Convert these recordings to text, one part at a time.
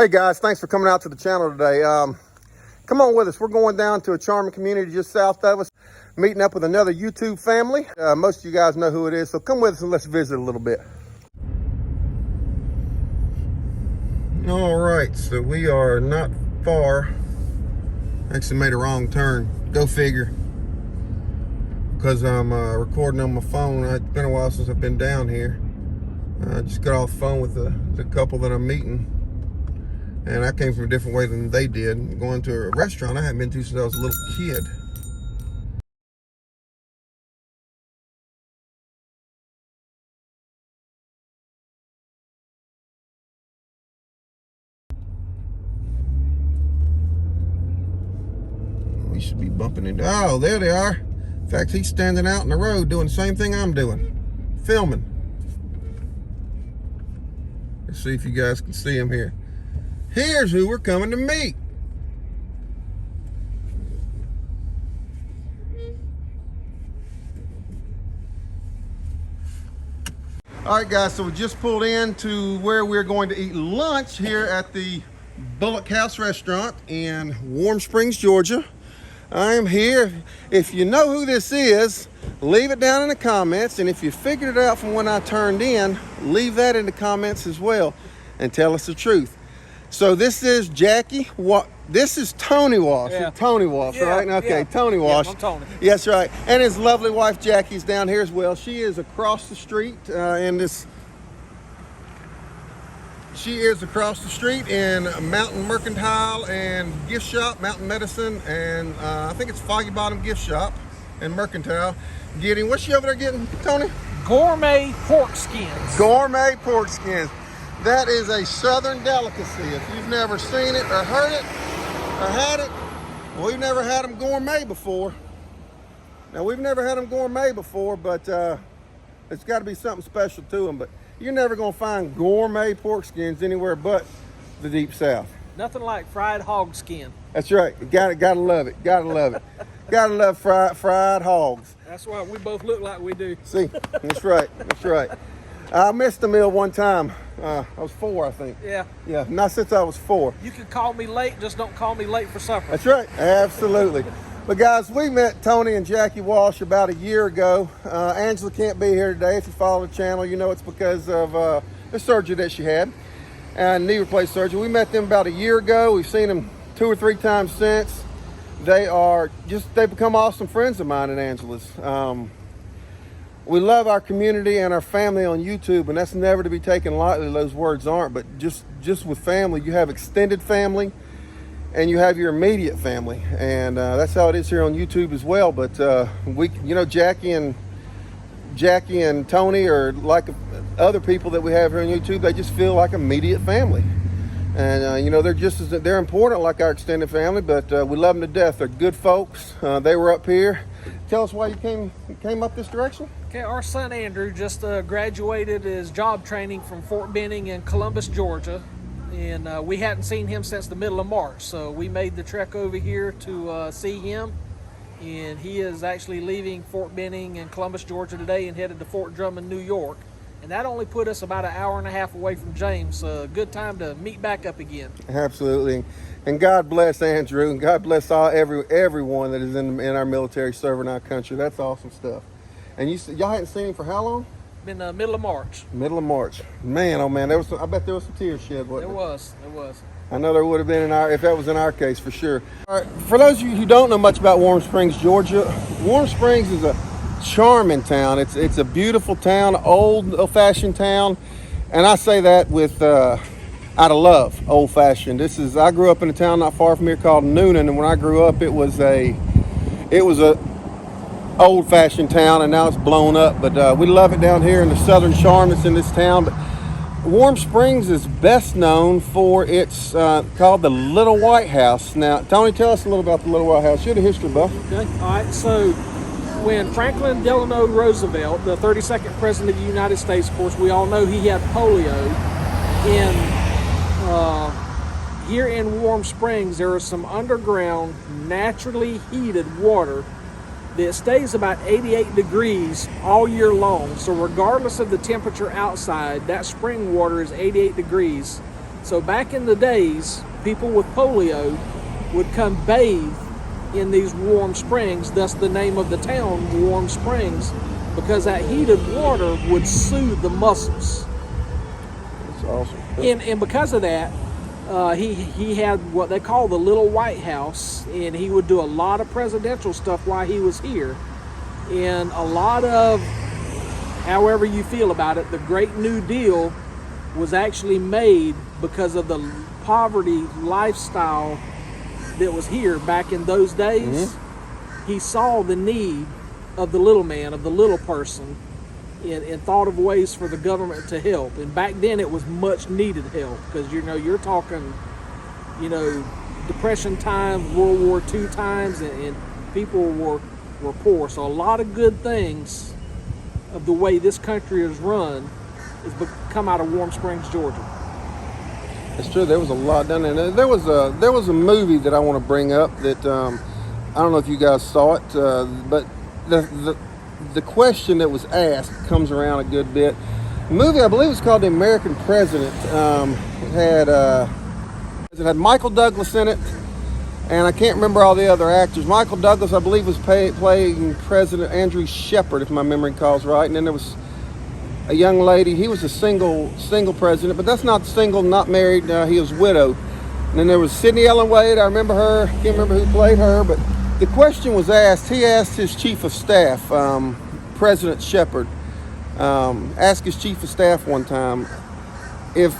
Hey guys, thanks for coming out to the channel today. Come on with us. We're going down to a charming community just south of us, meeting up with another YouTube family. Most of you guys know who it is, so come with us and let's visit a little bit. All right, so we are not far. Actually made a wrong turn. Go figure. Because I'm recording on my phone. It's been a while since I've been down here. I just got off the phone with the couple that I'm meeting. And I came from a different way than they did. Going to a restaurant I hadn't been to since I was a little kid. We should be bumping into, oh, there they are. In fact, he's standing out in the road doing the same thing I'm doing, filming. Let's see if you guys can see him here. Here's who we're coming to meet. All right, guys, so we just pulled in to where we're going to eat lunch here at the Bullock House Restaurant in Warm Springs, Georgia. I am here. If you know who this is, leave it down in the comments. And if you figured it out from when I turned in, leave that in the comments as well and tell us the truth. So this is Jackie. This is Tony Walsh. Yeah. Tony Walsh, yeah, right? Okay, yeah. Tony Walsh. Yeah, I'm Tony. Yes, right. And his lovely wife Jackie's down here as well. She is across the street in this. She is across the street in Mountain Mercantile and Gift Shop, Mountain Medicine, and I think it's Foggy Bottom Gift Shop and Mercantile. Getting, what's she over there getting, Tony? Gourmet pork skins. Gourmet pork skins. That is a southern delicacy. If you've never seen it or heard it or had it, well, we've never had them gourmet before. Now, we've never had them gourmet before, but it's got to be something special to them. But you're never going to find gourmet pork skins anywhere but the Deep South. Nothing like fried hog skin. That's right. Gotta love it. Gotta love it. Gotta love fried hogs. That's why we both look like we do. See, that's right. That's right. I missed the meal one time. I was 4, I think. Yeah. Yeah, not since I was 4. You can call me late, just don't call me late for supper. That's right. Absolutely. But guys, we met Tony and Jackie Walsh about a year ago. Angela can't be here today. If you follow the channel, you know it's because of the surgery that she had, and knee replacement surgery. We met them about a year ago. We've seen them 2 or 3 times since. They've become awesome friends of mine and Angela's. We love our community and our family on YouTube, and that's never to be taken lightly. Those words aren't, but just with family, you have extended family and you have your immediate family, and that's how it is here on YouTube as well. But Jackie and Tony are like other people that we have here on YouTube. They just feel like immediate family, and they're important like our extended family. But we love them to death. They're good folks. They were up here. Tell us why you came up this direction. Okay, our son Andrew just graduated his job training from Fort Benning in Columbus, Georgia, and we hadn't seen him since the middle of March, so we made the trek over here to see him, and he is actually leaving Fort Benning in Columbus, Georgia today and headed to Fort Drummond, New York, and that only put us about an hour and a half away from James, so a good time to meet back up again. Absolutely, and God bless Andrew, and God bless everyone that is in our military serving our country. That's awesome stuff. And y'all hadn't seen him for how long? Been the middle of March. Middle of March. Man, oh man, I bet there was some tears shed, wasn't there? There was. I know there would have been if that was in our case, for sure. All right, for those of you who don't know much about Warm Springs, Georgia, Warm Springs is a charming town. It's a beautiful town, old-fashioned town, and I say that with out of love, old-fashioned. I grew up in a town not far from here called Noonan, and when I grew up, it was a old-fashioned town, and now it's blown up, but we love it down here in the southern charm that's in this town. But Warm Springs is best known for its called the Little White House. Now, Tony, tell us a little about the Little White House. You're the history buff. Okay, all right, so when Franklin Delano Roosevelt, the 32nd president of the United States, of course, we all know he had polio. Here in Warm Springs, there is some underground, naturally heated water that stays about 88 degrees all year long. So regardless of the temperature outside, that spring water is 88 degrees So back in the days, people with polio would come bathe in these warm springs, thus the name of the town, Warm Springs, because that heated water would soothe the muscles. That's awesome. And because of that, he had what they call the Little White House, and he would do a lot of presidential stuff while he was here. And a lot of, however you feel about it, the Great New Deal was actually made because of the poverty lifestyle that was here back in those days. He saw the need of the little man, of the little person, and thought of ways for the government to help. And back then it was much needed help, because you're talking, Depression times, World War II times, and people were poor. So a lot of good things of the way this country is run has come out of Warm Springs, Georgia. It's true. There was a lot done there. There was a movie that I want to bring up that I don't know if you guys saw it, but the question that was asked comes around a good bit. The movie, I believe, was called The American President. It had Michael Douglas in it, and I can't remember all the other actors. Michael Douglas, I believe, was playing President Andrew Shepard, if my memory calls right. And then there was a young lady. He was a single president, but that's not single, not married. He was widowed. And then there was Sidney Ellen Wade. I remember her. Can't remember who played her, but the question was asked. He asked his chief of staff, President Shepard, asked his chief of staff one time, if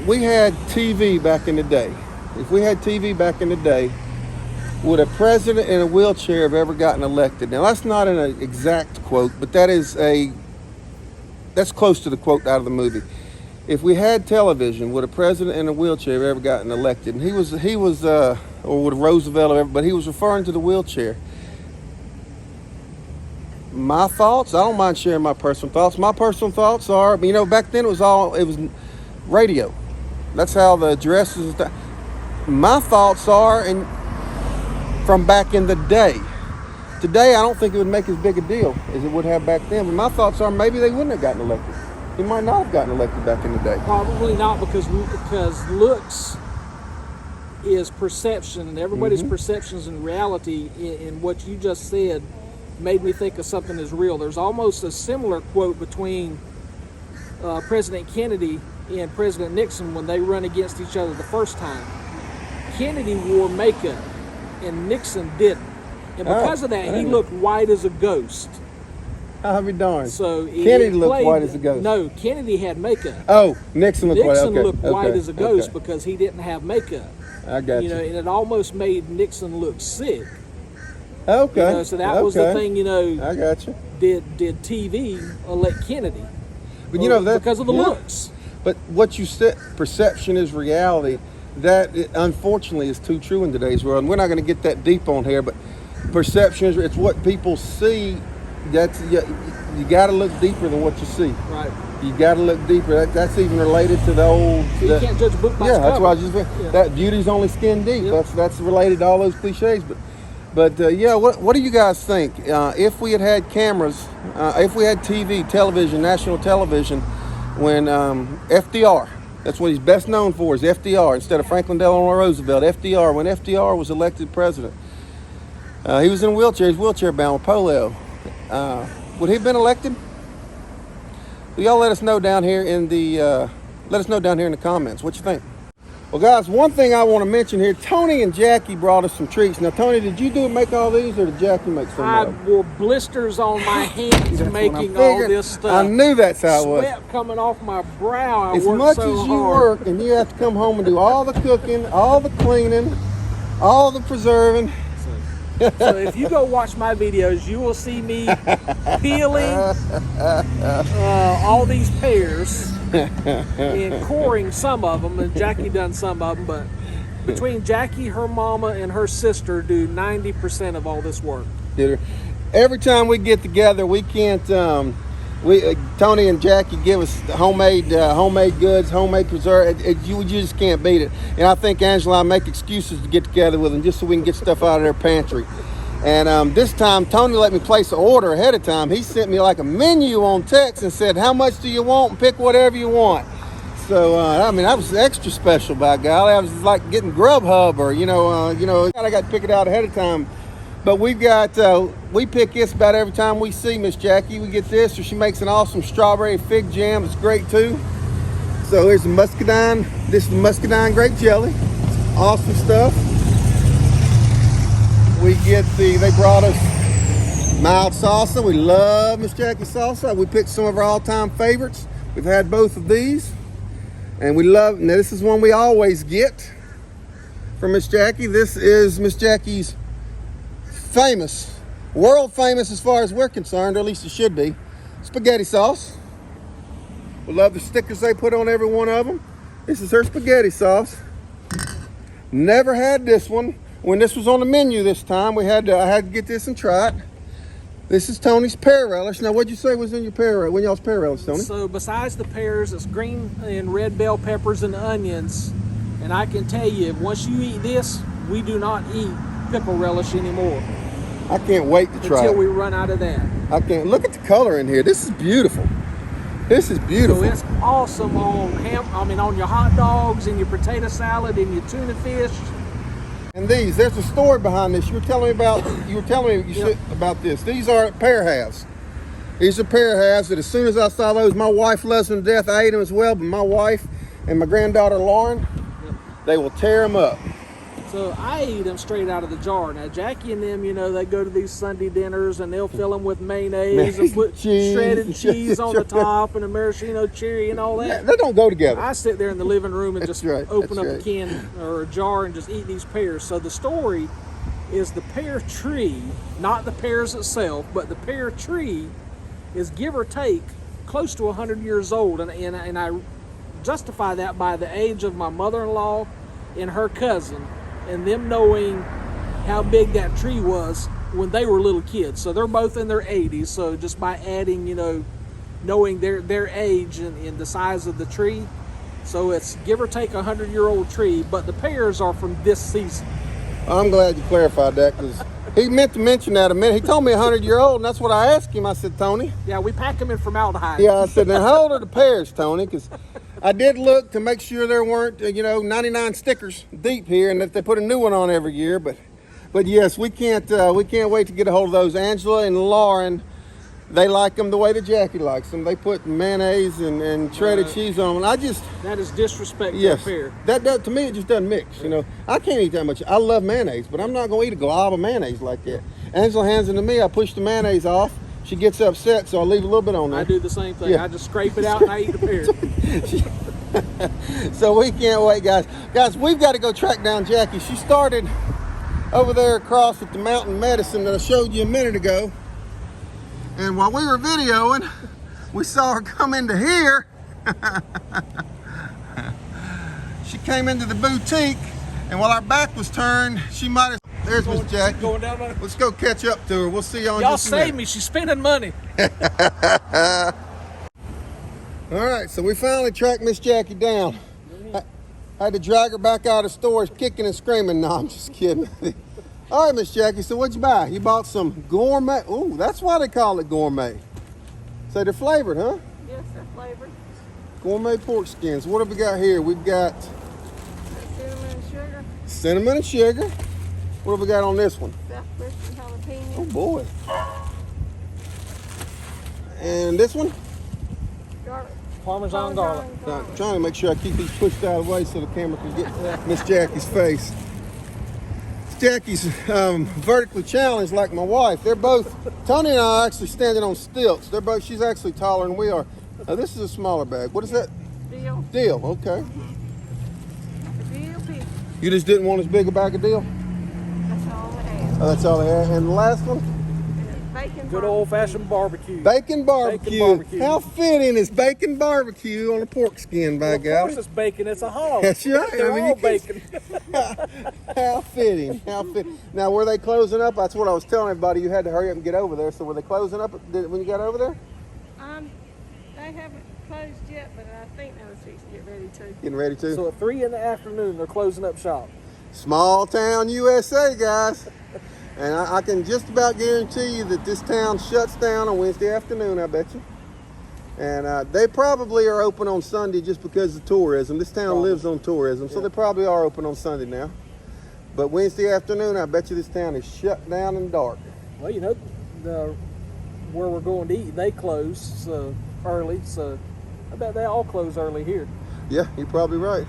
we had TV back in the day, would a president in a wheelchair have ever gotten elected? Now, that's not an exact quote, but that's close to the quote out of the movie. If we had television, would a president in a wheelchair have ever gotten elected? And he was, or would Roosevelt have ever, but he was referring to the wheelchair. My thoughts, I don't mind sharing my personal thoughts. My personal thoughts are, back then it was radio. That's how the addresses. My thoughts are, and from back in the day. Today, I don't think it would make as big a deal as it would have back then. But my thoughts are, maybe they wouldn't have gotten elected. He might not have gotten elected back in the day. Probably not, because looks is perception, and everybody's perceptions and reality. In what you just said made me think of something that's real. There's almost a similar quote between President Kennedy and President Nixon when they run against each other the first time. Kennedy wore makeup and Nixon didn't. And because of that, he looked white as a ghost. I'll be darned. So Kennedy looked white as a ghost. No, Kennedy had makeup. Oh, Nixon looked white. Nixon looked white as a ghost because he didn't have makeup. I got you. And it almost made Nixon look sick. Okay. So that was the thing. I got you. Did TV elect Kennedy? But because of the looks. But what you said, perception is reality. That unfortunately is too true in today's world. And we're not going to get that deep on here, but perception it's what people see. That's you got to look deeper than what you see. Right. You got to look deeper. That's even related to the old. You can't judge a book by its cover. That's why I just that beauty's only skin deep. Yep. That's related to all those cliches. But what do you guys think? If we had cameras, if we had television, national television, when FDR, that's what he's best known for, is FDR instead of Franklin Delano Roosevelt. FDR, when FDR was elected president, he was in a wheelchair. He's wheelchair bound with polio. Would he have been elected? Well, y'all let us know down here in the comments. What you think? Well, guys, one thing I want to mention here, Tony and Jackie brought us some treats. Now, Tony, did you make all these, or did Jackie make some of them? I wore blisters on my hands making all this stuff. I knew that's how it was. Sweat coming off my brow. As much as you work and you have to come home and do all the cooking, all the cleaning, all the preserving. So if you go watch my videos, you will see me peeling all these pears and coring some of them, and Jackie done some of them, but between Jackie, her mama, and her sister do 90% of all this work. Every time we get together, we can't, Tony and Jackie give us homemade goods, homemade preserve. You just can't beat it. And I think Angela and I make excuses to get together with them just so we can get stuff out of their pantry. And this time, Tony let me place an order ahead of time. He sent me like a menu on text and said, how much do you want? And pick whatever you want. So I mean, that was extra special, by golly. I was like getting Grubhub, or I got to pick it out ahead of time. But we pick this about every time we see Miss Jackie. We get this, or she makes an awesome strawberry fig jam. It's great too. So here's the muscadine. This is the muscadine grape jelly. Awesome stuff. They brought us mild salsa. We love Miss Jackie's salsa. We picked some of our all-time favorites. We've had both of these. And we love, now this is one we always get from Miss Jackie. This is Miss Jackie's famous, world famous as far as we're concerned, or at least it should be, spaghetti sauce. We love the stickers they put on every one of them. This is her spaghetti sauce. Never had this one. When this was on the menu this time, I had to get this and try it. This is Tony's pear relish. Now, what'd you say was in your y'all's pear relish, Tony? So besides the pears, it's green and red bell peppers and onions. And I can tell you, once you eat this, we do not eat pickle relish anymore. I can't wait to try it. Until we run out of that. I can't. Look at the color in here. This is beautiful. This is beautiful. So it's awesome on your hot dogs and your potato salad and your tuna fish. And there's a story behind this. You were telling me about this. These are pear halves. These are pear halves that as soon as I saw those, my wife loves them to death. I ate them as well, but my wife and my granddaughter Lauren, they will tear them up. So I eat them straight out of the jar. Now Jackie and them, they go to these Sunday dinners and they'll fill them with mayonnaise and put shredded cheese on the top and a maraschino cherry and all that. Yeah, they don't go together. I sit there in the living room and just open up right. a can or a jar and just eat these pears. So the story is the pear tree, not the pears itself, but the pear tree is give or take close to 100 years old. And I justify that by the age of my mother-in-law and her cousin, and them knowing how big that tree was when they were little kids. So they're both in their 80s. So just by adding, knowing their age and the size of the tree. So it's give or take 100-year-old tree, but the pears are from this season. I'm glad you clarified that, because he meant to mention that a minute. He told me 100-year-old, and that's what I asked him. I said, Tony. Yeah, we pack them in formaldehyde. Yeah, I said, now how old are the pears, Tony? Because I did look to make sure there weren't, 99 stickers deep here, and if they put a new one on every year. But yes, we can't wait to get a hold of those. Angela and Lauren, they like them the way that Jackie likes them. They put mayonnaise and shredded cheese on them. And that is disrespect to yes, a pear. That to me it just doesn't mix. I can't eat that much. I love mayonnaise, but I'm not going to eat a glob of mayonnaise like that. Angela hands it to me. I push the mayonnaise off. She gets upset, so I leave a little bit on there. I do the same thing. Yeah. I just scrape it out and I eat a pear. So we can't wait, guys. Guys, we've got to go track down Jackie. She started over there across at the Mountain Medicine that I showed you a minute ago. And while we were videoing, we saw her come into here. She came into the boutique, and while our back was turned, she might have... There's Miss Jackie. Going down there. Let's go catch up to her. We'll see you on Y'all just a minute. save me. She's spending money. All right, so we finally tracked Miss Jackie down. I had to drag her back out of stores kicking and screaming. No, I'm just kidding. All right, Miss Jackie, so what'd you buy? You bought some gourmet. Ooh, that's why they call it gourmet. So they're flavored, huh? Yes, they're flavored. Gourmet pork skins. What have we got here? We've got Cinnamon and sugar. cinnamon and sugar. What have we got on this one? Peppers and jalapeno. Oh, boy. And this one? Garlic. Parmesan garlic. I'm trying to make sure I keep these pushed out of the way so the camera can get Miss Jackie's face. Jackie's vertically challenged like my wife. They're both, Tony and I are actually standing on stilts. She's actually taller than we are. This is a smaller bag. What is that? Deal. Deal, okay. Deal piece. You just didn't want as big a bag of deal? That's all I have. Oh, that's all they have. And the last one? Bacon. Good old-fashioned barbecue. Bacon barbecue. Bacon barbecue. How fitting is bacon barbecue on a pork skin, by Of God? course it's bacon. It's a hog. That's right. They're all bacon. How fitting. How fitting. Now, were they closing up? That's what I was telling everybody. You had to hurry up and get over there. So were they closing up when you got over there? They haven't closed yet, but I think they was fixing to get ready to. Getting ready to? So at 3 in the afternoon, they're closing up shop. Small town USA, guys. And I can just about guarantee you that this town shuts down on Wednesday afternoon, I bet you. And they probably are open on Sunday just because of tourism. This town lives on tourism, so they probably are open on Sunday now. But Wednesday afternoon, I bet you this town is shut down and dark. Well, you know, where we're going to eat, they close early, so I bet they all close early here. Yeah, you're probably right.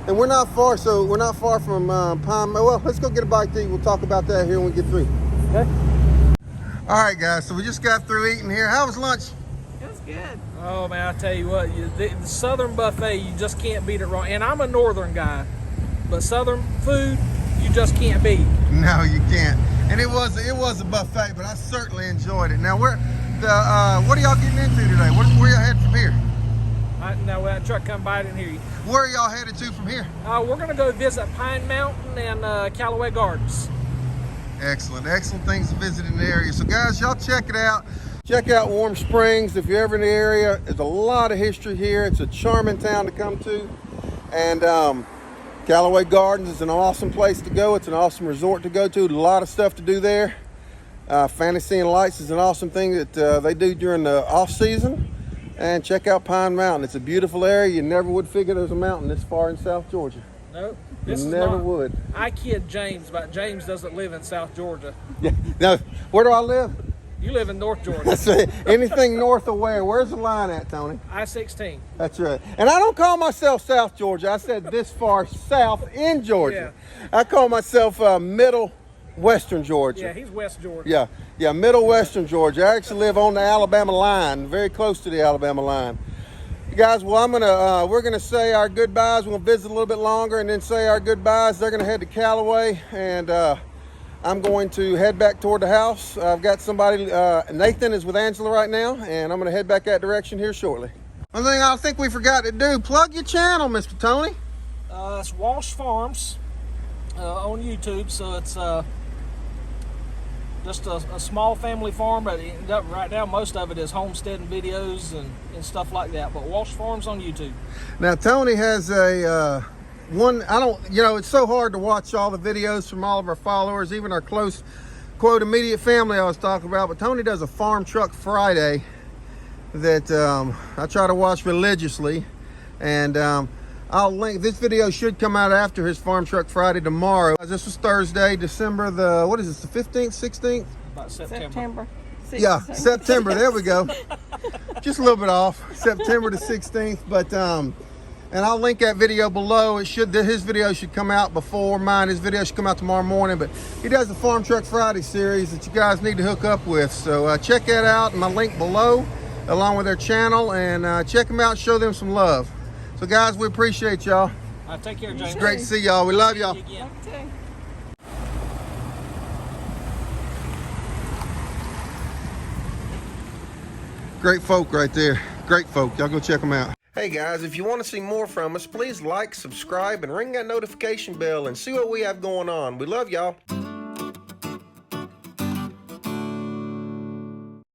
And we're not far, from Pine. Well, let's go get a bite to eat. We'll talk about that here when we get through. Okay. All right, guys, so we just got through eating here. How was lunch? It was good. Oh man, I tell you what, the Southern buffet, you just can't beat it wrong. And I'm a Northern guy, but Southern food, you just can't beat. No, you can't. And it was a buffet, but I certainly enjoyed it. Now, what are y'all getting into today? Where y'all headed from here? Now that truck come by, I didn't hear you. Where are y'all headed to from here? We're gonna go visit Pine Mountain and Callaway Gardens. Excellent things to visit in the area. So guys, y'all check it out. Check out Warm Springs if you're ever in the area. There's a lot of history here. It's a charming town to come to. And Callaway Gardens is an awesome place to go. It's an awesome resort to go to. A lot of stuff to do there. Fantasy and Lights is an awesome thing that they do during the off season. And check out Pine Mountain. It's a beautiful area. You never would figure there's a mountain this far in South Georgia. Nope. You never would. I kid James, but James doesn't live in South Georgia. Yeah. Now, where do I live? You live in North Georgia. That's it. Anything north of where? Where's the line at, Tony? I-16. That's right. And I don't call myself South Georgia. I said this far south in Georgia. Yeah. I call myself middle western Georgia. Yeah, he's West Georgia. Yeah, middle western Georgia. I actually live on the Alabama line, very close to the Alabama line. You guys, well, we're gonna say our goodbyes. We're gonna visit a little bit longer and then say our goodbyes. They're gonna head to Callaway, and I'm going to head back toward the house. I've got somebody, Nathan is with Angela right now, and I'm gonna head back that direction here shortly. One thing I think we forgot to do, plug your channel, Mr. Tony. It's Walsh Farms on YouTube, so it's just a small family farm, but right now most of it is homesteading videos and stuff like that. But Walsh Farms on YouTube. Now Tony has a it's so hard to watch all the videos from all of our followers, even our close quote immediate family I was talking about. But Tony does a Farm Truck Friday that I try to watch religiously, and I'll link. This video should come out after his Farm Truck Friday tomorrow. This was Thursday, December the, what is this, the 15th, 16th? About September. Yeah, September, there we go. Just a little bit off, September the 16th. But, and I'll link that video below. His video should come out before mine. His video should come out tomorrow morning. But he does the Farm Truck Friday series that you guys need to hook up with. So check that out, my link below, along with their channel. And check them out, show them some love. So guys, we appreciate y'all. Take care, James. It's great to see y'all. We love y'all. Great folk right there. Great folk. Y'all go check them out. Hey guys, if you want to see more from us, please like, subscribe, and ring that notification bell and see what we have going on. We love y'all.